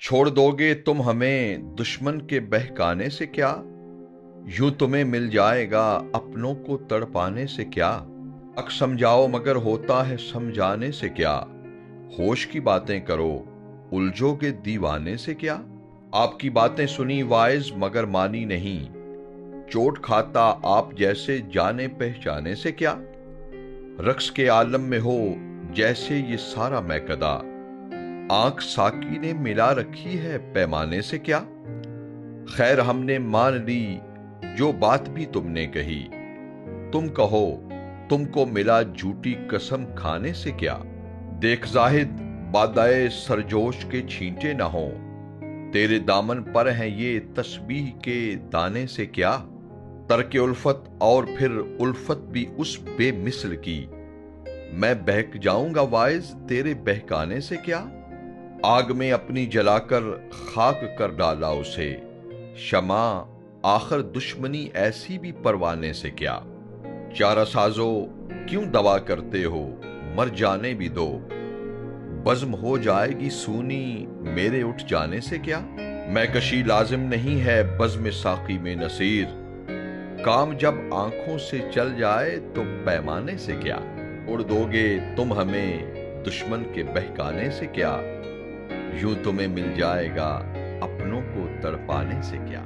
छोड़ दोगे तुम हमें दुश्मन के बहकाने से क्या। यूं तुम्हें मिल जाएगा अपनों को तड़पाने से क्या। अक समझाओ मगर होता है समझाने से क्या। होश की बातें करो उलझोगे दीवाने से क्या। आपकी बातें सुनी वाइज मगर मानी नहीं। चोट खाता आप जैसे जाने पहचाने से क्या। रक्स के आलम में हो जैसे ये सारा मैकदा। आंख साकी ने मिला रखी है पैमाने से क्या। खैर हमने मान ली जो बात भी तुमने कही। तुम कहो तुमको मिला झूठी कसम खाने से क्या। देख जाहिद बादाए सरजोश के छींटे न हो। तेरे दामन पर हैं ये तस्बीह के दाने से क्या। तरके उल्फत और फिर उल्फत भी उस बेमिसल की। मैं बहक जाऊंगा वाइज तेरे बहकाने से क्या। आग में अपनी जलाकर खाक कर डाला उसे। शमा आखिर दुश्मनी ऐसी भी परवाने से क्या। चारा साजो क्यों दवा करते हो मर जाने भी दो। बज्म हो जाएगी सूनी मेरे उठ जाने से क्या। मैं कशी लाजिम नहीं है बज्म साकी में नसीर। काम जब आंखों से चल जाए तो पैमाने से क्या। उड़ दोगे तुम हमें दुश्मन के बहकाने से क्या। यूं तुम्हें मिल जाएगा अपनों को तड़पाने से क्या।